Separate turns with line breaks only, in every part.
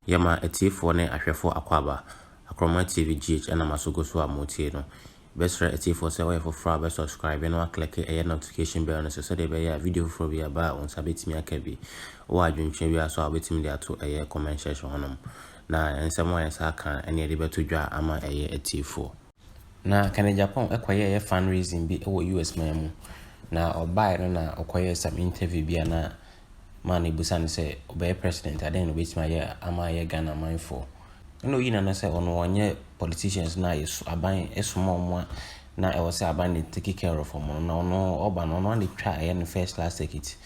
Yama etifo ne ahwefo akwaba akroma TV GH ana masogo so amotie no best friend etifo say way for free best subscribe no click a notification bell no so dey be video for be aba on sabetimi akabi o adwuntwe wi aso abetimi dey ato comment section honom na ensemo yensa kan ene dey beto dwa ama etifo na kan Japan ekwaye fundraising bi e US man na obai no na okwaye some interview bi na man ibusan say obey president aden obet my year ama ye Ghana mindful no yina na say ono wanye politicians na yesu aban esuma mo na e was aban dey take care of them no oba no dey try in first class ticket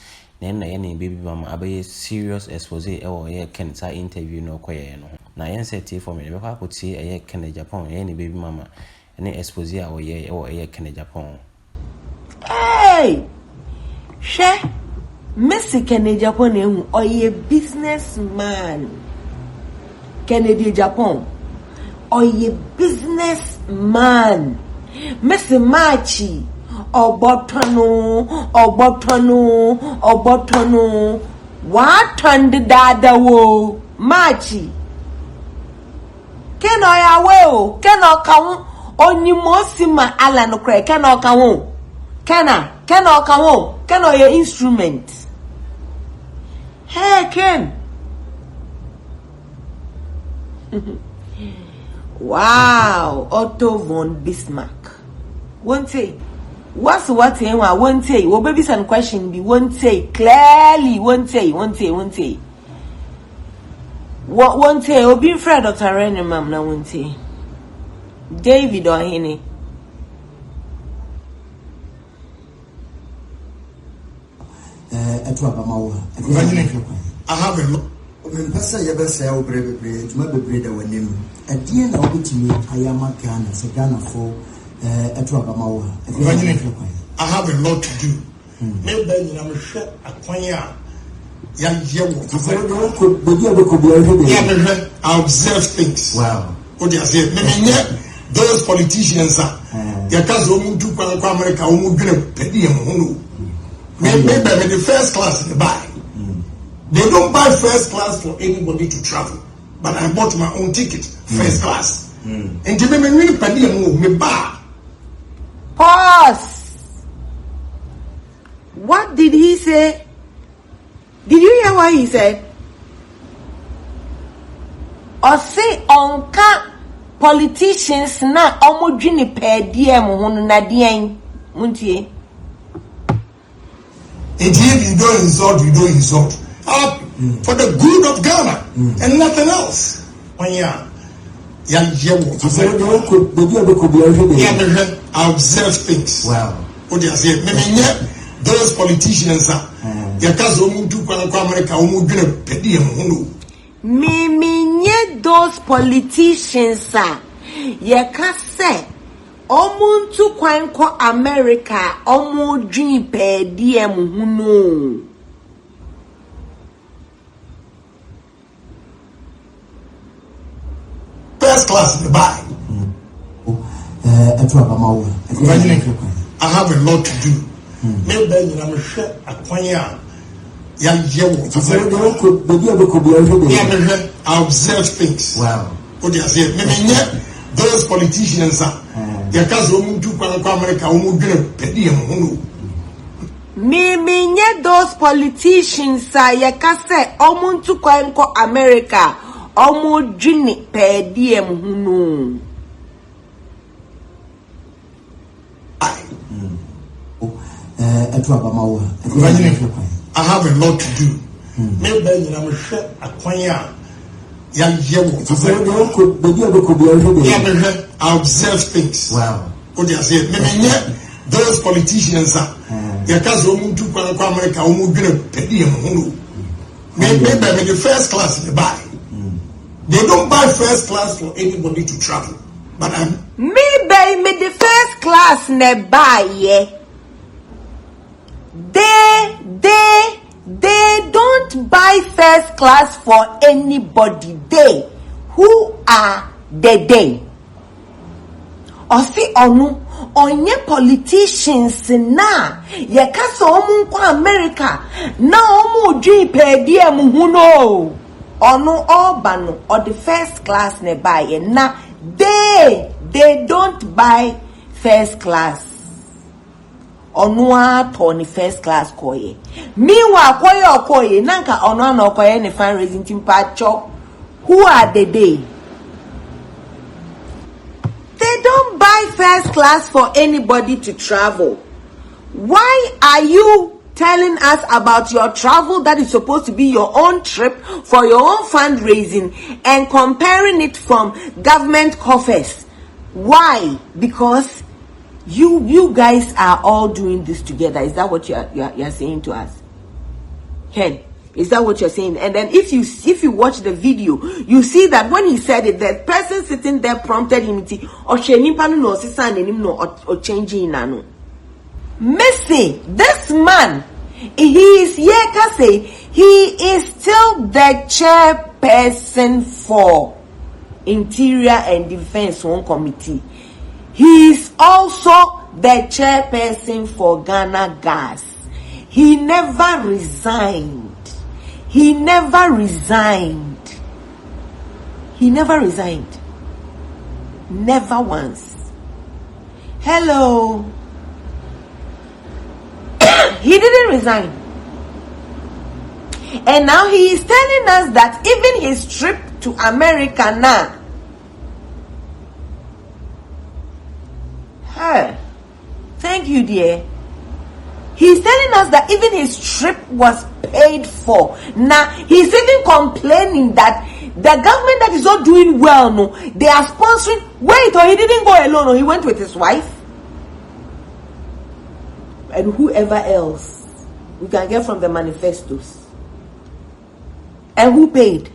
na na ye baby mama abaye serious expose e wo ye kensa interview no koye no na yen set for me be kwa koti e Ken Japan ye baby mama ne expose a wo ye Ken Japan
hey she Messi Ken Japan ehu oye businessman Kennedy Japan oye businessman Messi machi obotonu watand dada wo machi Ken oya we o Ken okawo onyimosima ala no kre Ken okawo Ken okawo Ken oye instrument. Hey, Ken. Wow, Otto von Bismarck. Won't say. What's what you want? Won't say. Well, baby, some question be won't say clearly. Won't say. Won't say. What won't say? Oh, be friend Dr. Rennie, ma'am. Now won't say. David or Henny.
I have a lot. When Pastor Yabasa Obrebe, to my brother when him at the end of it, I am a Ghana, so Ghana for a Trabamawa. I have a lot to do. Maybe I'm sure a quanya. I observe things. Wow. What you say? Those politicians are. Your cousin to America, who will pay him. Maybe the first class they buy. They don't buy first class for anybody to travel. But I bought my own ticket, first class. And to me, really pay me buy.
Pause. What did he say? Did you hear what he said? Or say onka politicians na omodwini pe die mo hono na die muntie.
And if you don't insult. For the good of Ghana and nothing else. When I observe things. Wow. What you say? Those politicians are. Your cousin to America, who will pay him.
Those politicians are. Your cousin. Omuntu kwanko America omu dream pe DM huno
first class in the buy. I have a lot to do. Maybe I'm sure a quanya. I observe things. Wow. What you say? Those politicians are. Your cousin to America, who will pay him.
Those politicians are your cousin, Omuntu Kwanko America, Omu Jini per diem Hunu.
I have a lot to do. Maybe I'm sure a quanya. I observe things. Wow. What you say? Those politicians are. Your cousin to America, who will pay him. Maybe the first class they buy. They don't buy first class for anybody to travel. But
maybe the first class ne buy. They don't buy first class for anybody. They who are they? Or see onu onye politicians na ye kasa omu kwa America na omu dream pe die mu huno ono obano or the first class ne buy and na they don't buy first class. Onwa Tony first class koye. Meanwhile, koye nanka onwa no koye ne fundraising team pacho. Who are they? They don't buy first class for anybody to travel. Why are you telling us about your travel that is supposed to be your own trip for your own fundraising and comparing it from government coffers? Why? Because you guys are all doing this together. Is that what you're saying to us? Ken, is that what you're saying? And then if you watch the video, you see that when he said it, the person sitting there prompted him to or changing nano. Missy, this man, he is say he is still the chairperson for Interior and Defense One Committee. He is also the chairperson for Ghana Gas. He never resigned. He never resigned. Never once. Hello. He didn't resign. And now he is telling us that even his trip to America now. Thank you, dear. He's telling us that even his trip was paid for. Now, he's even complaining that the government that is not doing well, no, they are sponsoring. Wait, or he didn't go alone, or he went with his wife. And whoever else we can get from the manifestos. And who paid?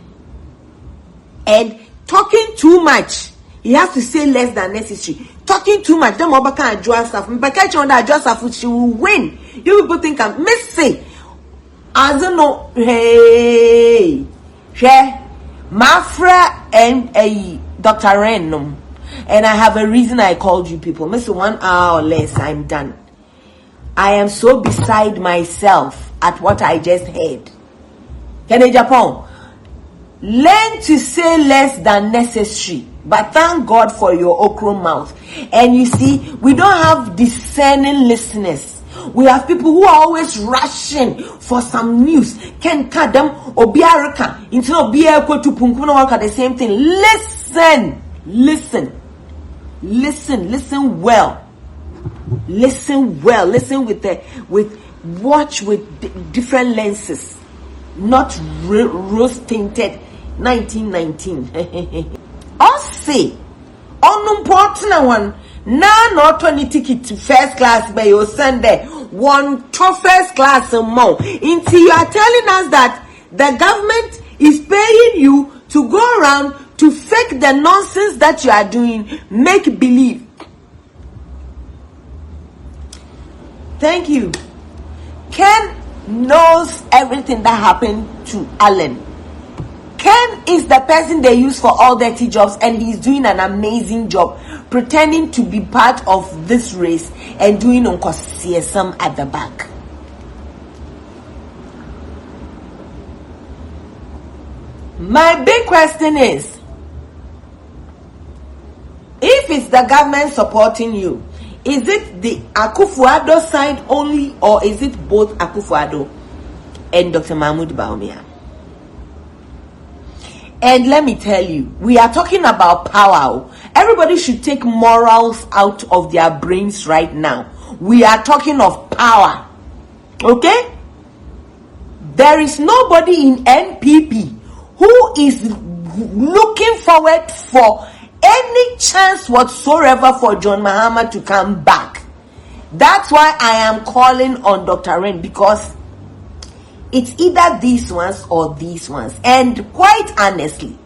And talking too much. He has to say less than necessary. Talking too much. Them over can adjust stuff. She will win. You people think I'm missing. I don't know. Hey, Mafra and Dr. Renum. And I have a reason I called you people. Miss 1 hour or less, I'm done. I am so beside myself at what I just heard. Can Japan learn to say less than necessary? But thank God for your okra mouth. And you see, we don't have discerning listeners. We have people who are always rushing for some news. Can kadam obiaraka into obiako to punkuno the same thing. Listen well. Listen with different lenses, not rose tinted 1919. I'll say on important one now not 20 ticket to first class by your Sunday one to first class more until you are telling us that the government is paying you to go around to fake the nonsense that you are doing, make believe. Thank you. Ken knows everything that happened to Allen. Ken is the person they use for all dirty jobs, and he's doing an amazing job pretending to be part of this race and doing CSM at the back. My big question is, if it's the government supporting you, is it the Akufo-Addo side only, or is it both Akufo-Addo and Dr. Mahmoud Bawumia? And let me tell you, we are talking about power. Everybody should take morals out of their brains right now. We are talking of power. Okay? There is nobody in NPP who is looking forward for any chance whatsoever for John Mahama to come back. That's why I am calling on Dr. Ren, because it's either these ones or these ones. And quite honestly,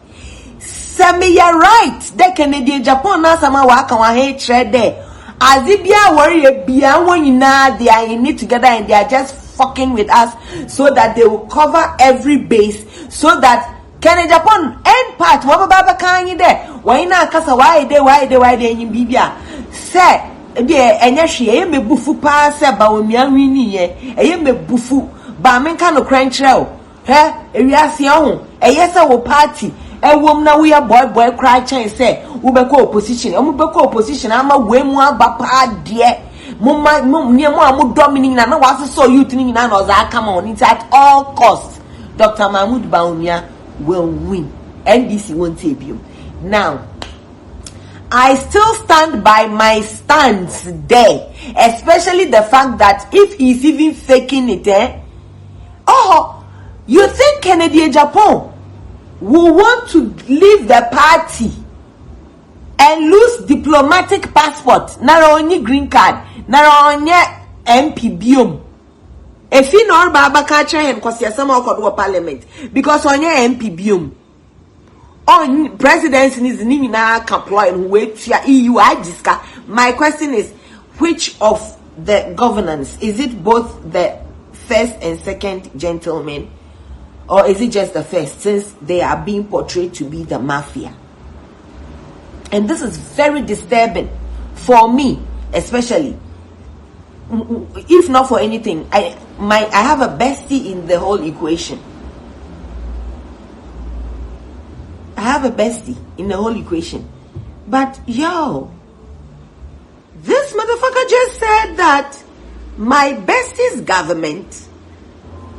Sami, you're right. The Canadian Japan na sama waka wa hatred there. As if they are worried, they are in it together and they are just fucking with us so that they will cover every base so that Canada Japan end part what baba kan there. Why na kasa why they in bibia say de enya hwe me bufu pa se ba omia wini ye eye me bufu ba men kan no kranchre o he ewiase ho yes our party wom na we boy cry chain say we be opposition we be opposition ama we mu aba pa de mum near more dominating na was so youth ni na no za come on it at all costs. Dr. Mahmoud Bawumia will win. NDC won't take you. Now, I still stand by my stance there, especially the fact that if he's even faking it, oh, you think Kennedy Japan will want to leave the party and lose diplomatic passport, not only green card, not only MP biome. If you know Baba catcher him because you're some of parliament because on your MP biome. On presidency is Nimina Kaploy and wait your EU Ajiska. My question is, which of the governance is it both the first and second gentlemen, or is it just the first, since they are being portrayed to be the mafia? And this is very disturbing for me, especially. If not for anything, I have a bestie in the whole equation. I have a bestie in the whole equation. But yo, this motherfucker just said that my bestie's government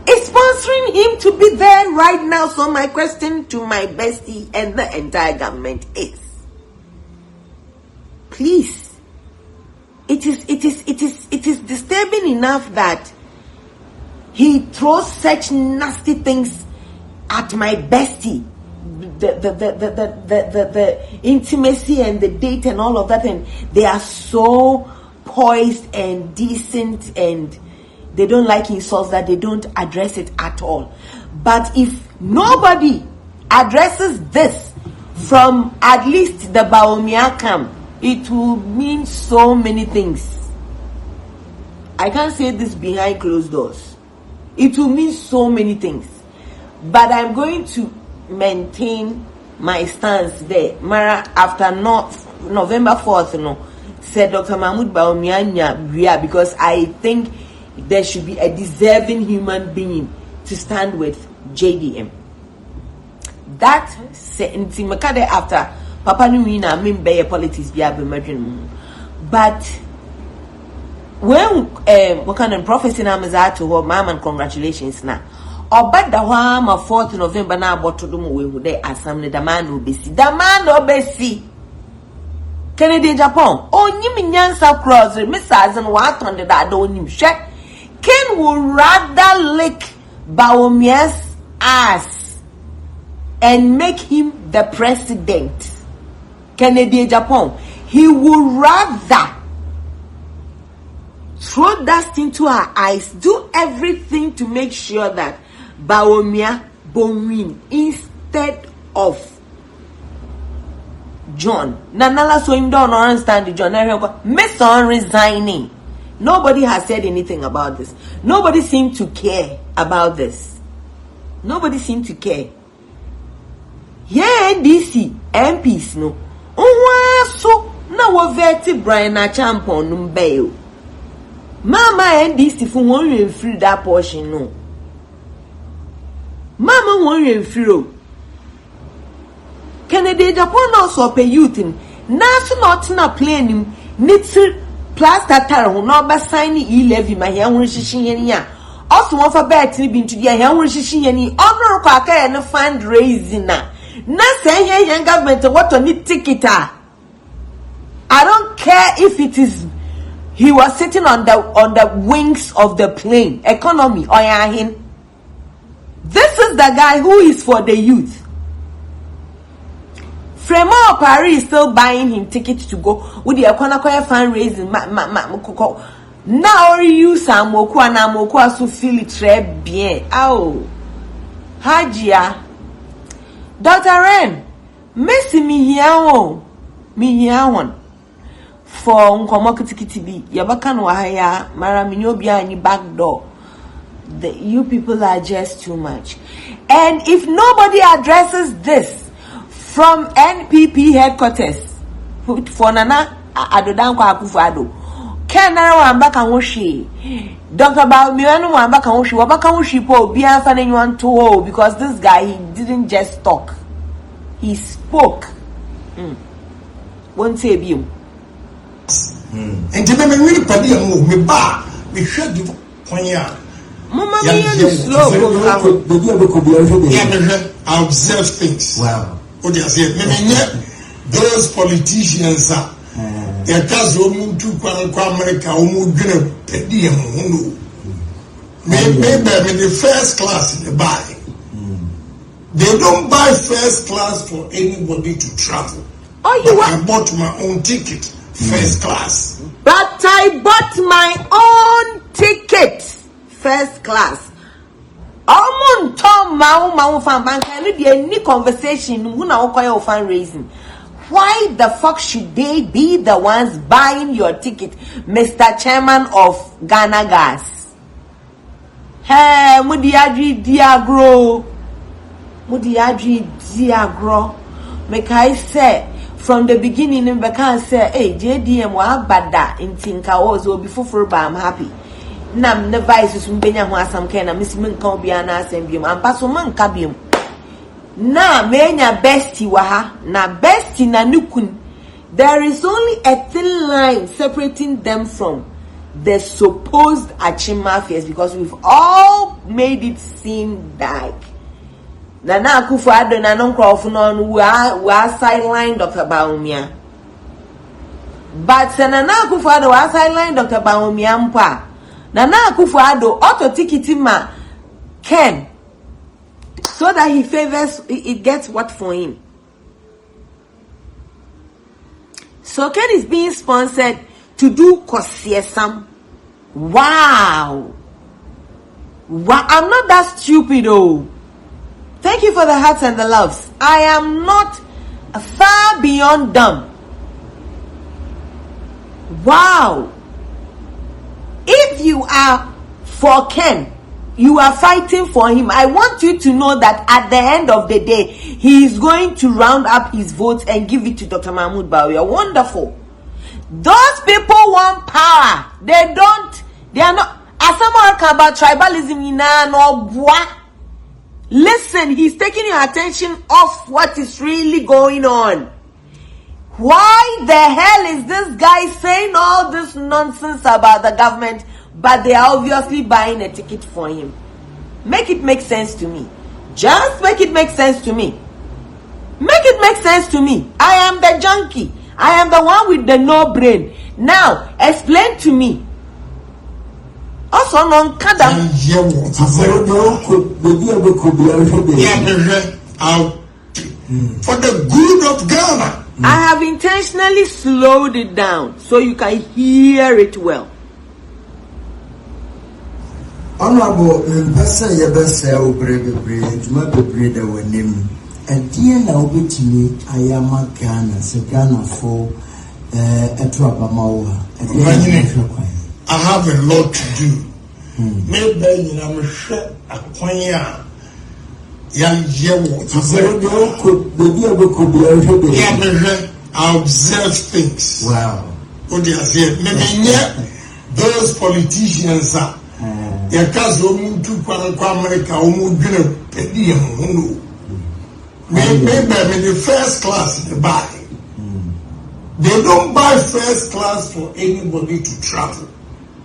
is sponsoring him to be there right now. So my question to my bestie and the entire government is, please, it is disturbing enough that he throws such nasty things at my bestie. The intimacy and the date and all of that, and they are so poised and decent and they don't like insults that they don't address it at all. But if nobody addresses this from at least the Bawumia camp, it will mean so many things. I can't say this behind closed doors. It will mean so many things. But I'm going to maintain my stance there. Mara, after November 4th, said Dr. Mahmoud Bawumia, because I think there should be a deserving human being to stand with JDM. That after Papa Nuina mean by politics be but when what kind of prophecy na to her mama, congratulations now. Or but the one of 4th November now bought to do with the assembly the man obesi Kennedy Japan. Oh, Niminyansa cross Miss and what on the that don't him check. Ken would rather lick Bawumia's ass and make him the president. Kennedy Japan. He would rather throw dust into her eyes, do everything to make sure that Bawumia win instead of John. Nanala so him don't understand the John. Miss on resigning. Nobody has said anything about this. Nobody seemed to care about this. Nobody seemed to care. Yeah, NDC MPs no. So now we veti Brian a champion numbeyo. Mama NDC for one free that portion no. Mama one free. Kennedy Japan also pay youth him. Nasu not na playing him. Nitsi plaster tar who no ba sign e-levy my hair when she ya. Also one for bet ni bin to the hair when she ni honor kwaka and fundraising na. Na say here government what on it ticket. I don't care if it is he was sitting on the wings of the plane. Economy or him. This is the guy who is for the youth. Fremont Paris is still buying him tickets to go with the Economy fundraising. Now you some moku so feel it très bien. Oh, Hajia, Dr. Ren, Messi me here one for Nkomokiti Yabakan Wahaya, Maraminobia and back door. You people are just too much. And if nobody addresses this from NPP headquarters for Nana Adodanko Akufo-Addo, Kenara wamba kanwoshi. Dr. Bawumia wamba kanwoshi. Wamba kanwoshi po biya fa anyone to because this guy he didn't just talk. He spoke. Won't say biu.
And to me really padi amu me ba me hwe di ponya.
Mama me slow go.
I observe things.
Wow.
What they say, those politicians are. Their cars to America, maybe I'm in the first class in the buy. They don't buy first class for anybody to travel. I bought my own ticket, first class.
But I bought my own ticket, first class. Any conversation, fundraising. Why the fuck should they be the ones buying your ticket, Mr. Chairman of Ghana Gas? Hey, Mudiadri Diagro. Make I say from the beginning, I can say, hey, JDM wa bada in Tinka also before I'm happy. Nam never is Mbenya Wasam Kena, Miss Minko Biana Sembium, and Passoman Cabium. Na menya bestie waha na bestie na nukun. There is only a thin line separating them from the supposed Achimma affairs because we've all made it seem like Nana Akufo-Addo na Nonkrofo we are sidelined Dr. Bawumia. But Nana Akufo-Addo we are sidelined Dr. Bawumia mpa. Nana Akufo-Addo auto tikitima Ken so that he favors, it gets what for him. So Ken is being sponsored to do Kosiesam. Wow. I'm not that stupid, oh. Thank you for the hearts and the loves. I am not far beyond dumb. Wow. If you are for Ken, you are fighting for him. I want you to know that at the end of the day, he is going to round up his votes and give it to Dr. Mahmoud Bawumia. Wonderful. Those people want power. They are not. As someone talk about tribalism, listen, he's taking your attention off what is really going on. Why the hell is this guy saying all this nonsense about the government, but they are obviously buying a ticket for him? Make it make sense to me. Just make it make sense to me. Make it make sense to me. I am the junkie. I am the one with the no brain. Now, explain to me. Also, non kadam.
For the good of Ghana.
I have intentionally slowed it down so you can hear it well.
Honorable person, your best brain, to my breed our name. And dear now, with me, I am a Ghana, so Ghana for a Trabamawa.
I have a lot to do. Maybe I'm sure a quanya. I observe things.
Wow.
What they say, those politicians are. Their cars to America, maybe I'm in the first class in the buy. They don't buy first class for anybody to travel.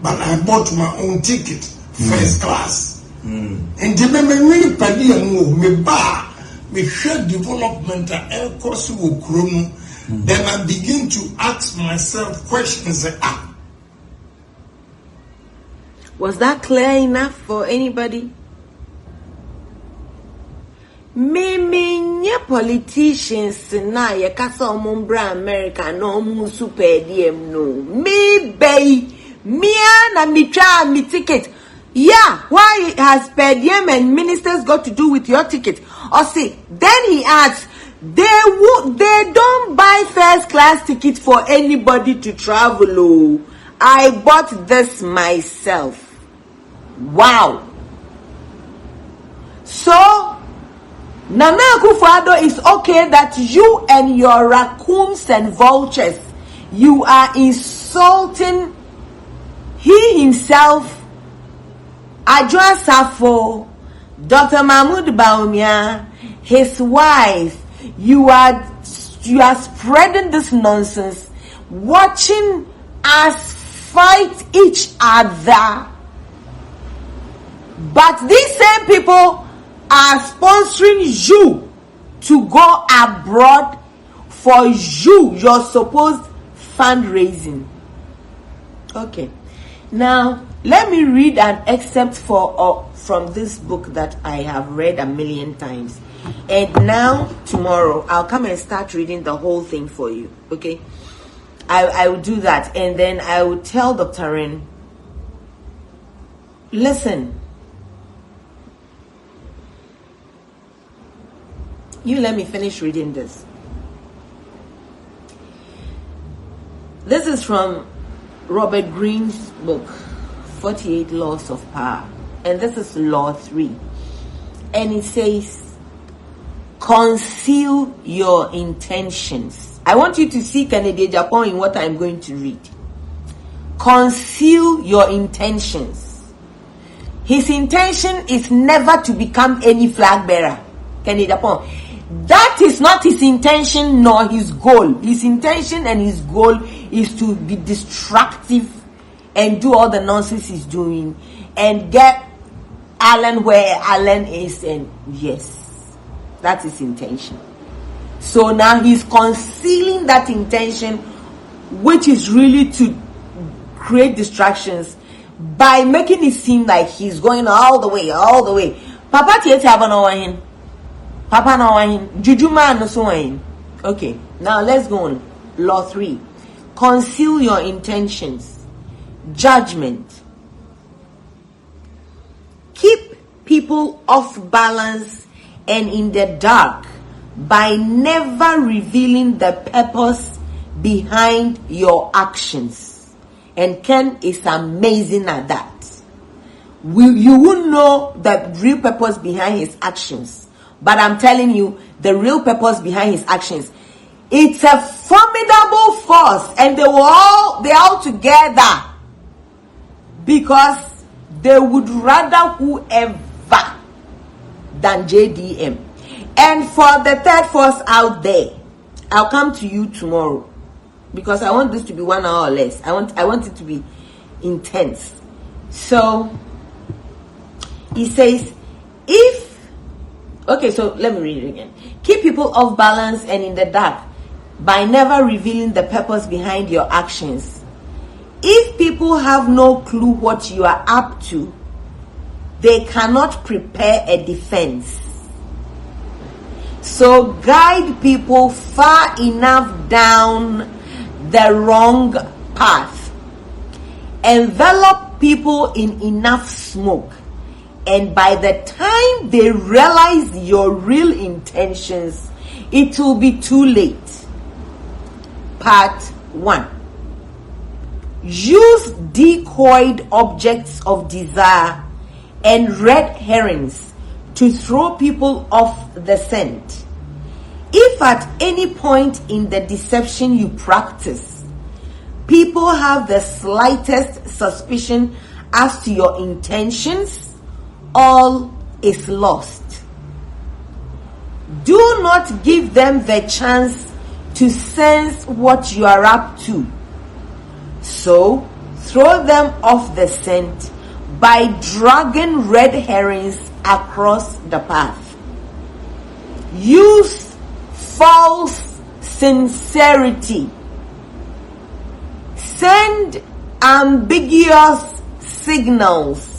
But I bought my own ticket, first class. And the me padi amu me ba me share development and course will grow. Then I begin to ask myself questions.
Was that clear enough for anybody? Me politicians na ye kasa omumbra America no mu super DM no. Me bay me na me try me ticket. Yeah, why has per diem and ministers got to do with your ticket? Or see, then he adds, they don't buy first class tickets for anybody to travel. Oh, I bought this myself. Wow. So, Nana Akufo-Addo is okay that you and your raccoons and vultures, you are insulting he himself, Adjoa Safo, Dr. Mahmoud Bawumia, his wife, you are spreading this nonsense, watching us fight each other. But these same people are sponsoring you to go abroad for your supposed fundraising. Okay. Now, let me read an excerpt from this book that I have read a million times. And now, tomorrow, I'll come and start reading the whole thing for you. Okay? I will do that. And then I will tell Dr. Ren, listen, you let me finish reading this. This is from Robert Greene's book, 48 Laws of Power. And this is Law 3. And it says, conceal your intentions. I want you to see Kennedy Japan in what I'm going to read. Conceal your intentions. His intention is never to become any flag bearer. Kennedy Japan. That is not his intention nor his goal. His intention and his goal is to be destructive and do all the nonsense he's doing and get Alan where Alan is, and yes, that's his intention. So now he's concealing that intention, which is really to create distractions, by making it seem like he's going all the way. Papa Tietabanowahin. Papa Nawahin. Jujuma no so. Okay, now let's go on. Law 3. Conceal your intentions. Judgment. Keep people off balance and in the dark by never revealing the purpose behind your actions. And Ken is amazing at that. You won't know the real purpose behind his actions. But I'm telling you, the real purpose behind his actions, it's a formidable force, and they're all together because they would rather whoever than JDM. And for the third force out there, I'll come to you tomorrow because I want this to be 1 hour or less. I want it to be intense. So he says, okay, so let me read it again. Keep people off balance and in the dark by never revealing the purpose behind your actions. If people have no clue what you are up to, they cannot prepare a defense. So guide people far enough down the wrong path. Envelop people in enough smoke. And by the time they realize your real intentions, it will be too late. Part 1. Use decoyed objects of desire and red herrings to throw people off the scent. If at any point in the deception you practice, people have the slightest suspicion as to your intentions, all is lost. Do not give them the chance to sense what you are up to. So, throw them off the scent by dragging red herrings across the path. Use false sincerity. Send ambiguous signals.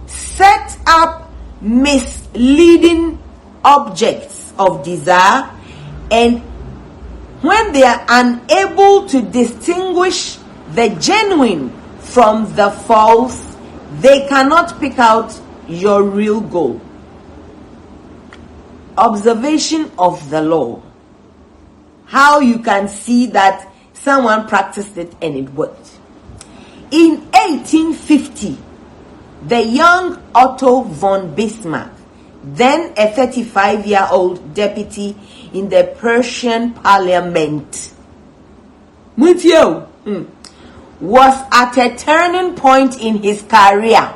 Set up misleading objects of desire, and when they are unable to distinguish the genuine from the false, they cannot pick out your real goal. Observation of the law. How you can see that someone practiced it and it worked. In 1850, the young Otto von Bismarck, then a 35-year-old deputy in the Prussian parliament, was at a turning point in his career.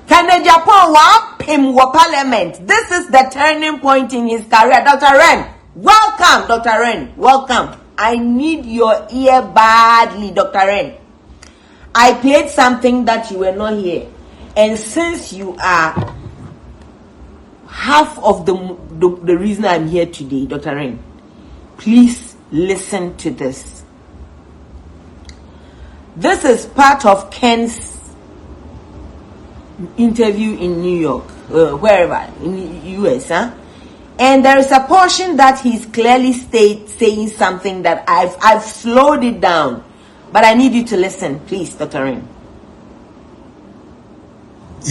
Kennedy Japan wapim wa parliament. This is the turning point in his career. Dr. Ren, welcome. Dr. Ren, welcome. I need your ear badly, Dr. Ren. I played something that you were not here. And since you are half of the reason I'm here today, Dr. Ren, please listen to this. This is part of Ken's interview in New York, wherever, in the US, and there is a portion that he's clearly saying something that I've slowed it down, but I need you to listen, please, Dr. Ren.
For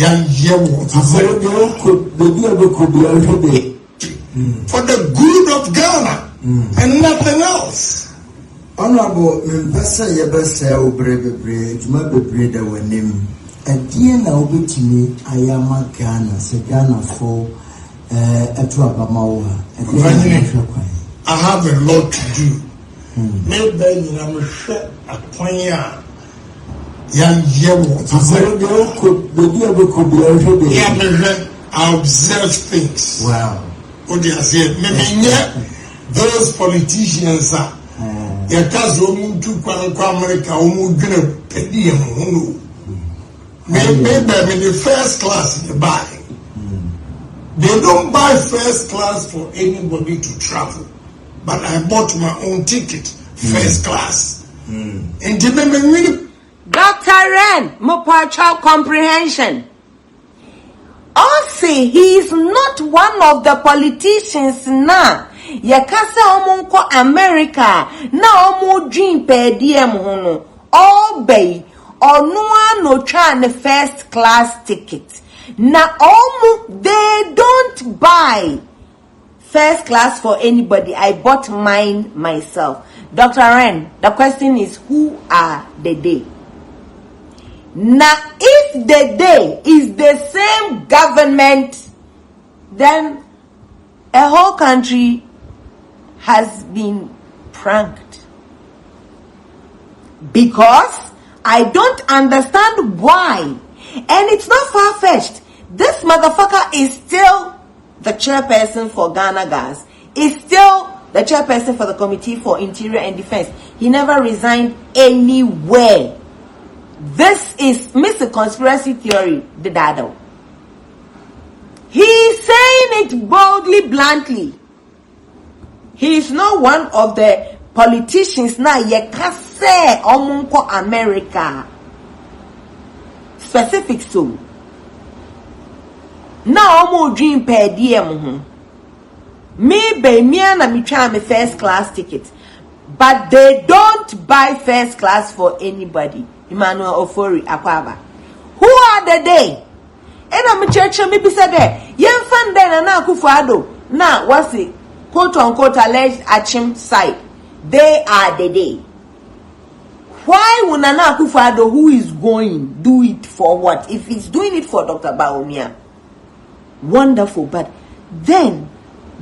the good of Ghana and nothing else.
Honorable Members, and dear now with me, I am a Ghana, Ghana for
I have a lot to do. Maybe I'm sure a poignard. Young I observe things.
Wow.
What do you say? Those politicians are. America, maybe I'm in the first class they buy. They don't buy first class for anybody to travel. But I bought my own ticket, first class. And
Dr. Ren, Mopacho comprehension. Also, he is not one of the politicians now. Yakasa omunko America na omu dream per diem hono. All bay or no try the first class ticket. Na omu they don't buy first class for anybody. I bought mine myself. Dr. Ren, the question is, who are the they? Now, if the day is the same government, then a whole country has been pranked. Because I don't understand why. And it's not far-fetched. This motherfucker is still the chairperson for Ghana Gas. Is still the chairperson for the Committee for Interior and Defense. He never resigned anywhere. This is Mr. Conspiracy Theory, the dado. He's saying it boldly, bluntly. He is not one of the politicians now. Yekase omunko America. Specific so. Now omu dream per diem. Me be me and me try my first class ticket. But they don't buy first class for anybody. Emmanuel Ofori Akwaba. Who are they? And I'm a church me be said there. Yen fan then na Akufo-Addo. Now what's it? Quote unquote alleged Achim side. They are the day. Why would Nana Akufo-Addo, who is going, do it for what? If he's doing it for Dr. Bawumia, wonderful. But then,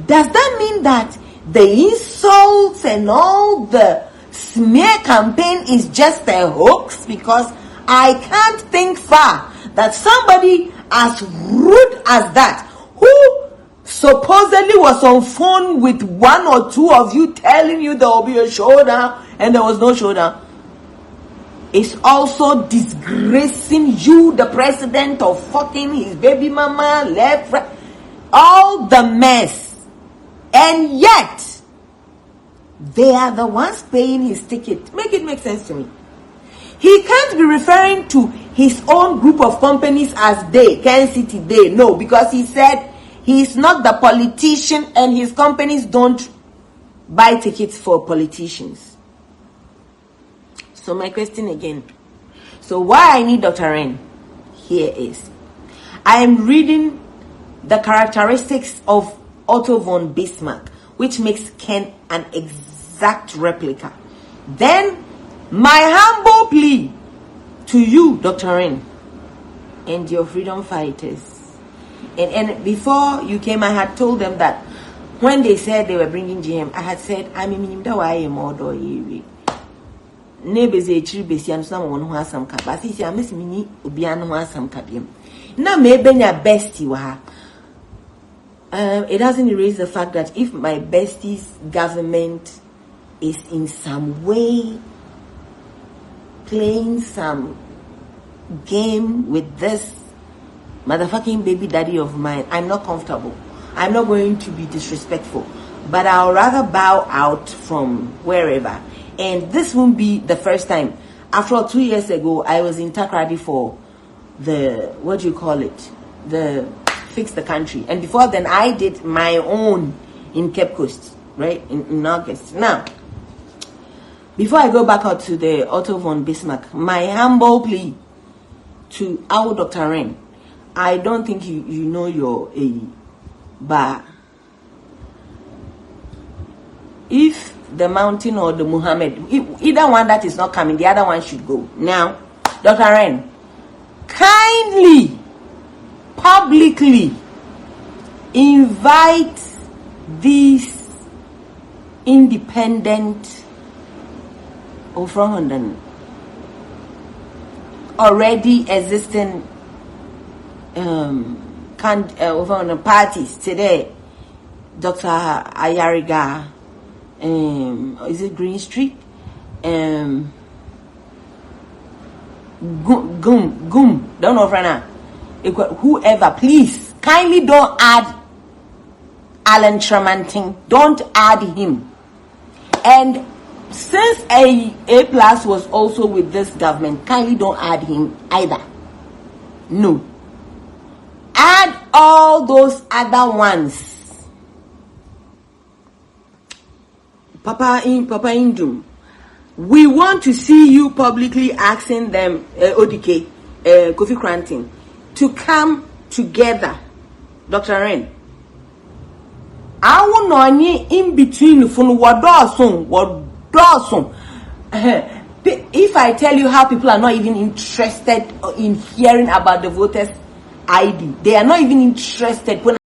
does that mean that the insults and all the smear campaign is just a hoax? Because I can't think far that somebody as rude as that, who supposedly was on phone with one or two of you telling you there will be a showdown and there was no showdown, is also disgracing you, the president, of fucking his baby mama, left, right, all the mess. And yet, they are the ones paying his ticket. Make it make sense to me. He can't be referring to his own group of companies as they, Ken City they. No, because he said he's not the politician and his companies don't buy tickets for politicians. So my question again. So why I need Dr. Ren here is, I am reading the characteristics of Otto von Bismarck, which makes Ken an exact replica. Then my humble plea to you, Dr. Ren, and your freedom fighters. And before you came, I had told them that when they said they were bringing GM, I had said, I'm in the way more. neighbors a chiri besi and someone who has some capacity. I miss me Obiano has some capium. Now maybe your bestie wa. It doesn't erase the fact that if my bestie's government is in some way playing some game with this motherfucking baby daddy of mine, I'm not comfortable. I'm not going to be disrespectful, but I'll rather bow out from wherever. And this won't be the first time. After all, 2 years ago, I was in Takrady for the, what do you call it? The Fix the Country. And before then, I did my own in Cape Coast, right? In August. Now, before I go back out to the Otto von Bismarck, my humble plea to our Dr. Ren, I don't think you know your A, but if the mountain or the Muhammad, either one that is not coming, the other one should go. Now, Dr. Ren, kindly, publicly invite these independent already existing parties today. Dr. Ayariga, is it Green Street? Gum, don't know right now. Whoever, please, kindly don't add Alan Tremantin. Don't add him. And since A+ was also with this government, kindly don't add him either. No. Add all those other ones. Papa Indum, we want to see you publicly asking them, ODK, Kofi Cranton, to come together. Dr. Ren, I will know in between from what Dawson. If I tell you how people are not even interested in hearing about the voters' ID, they are not even interested.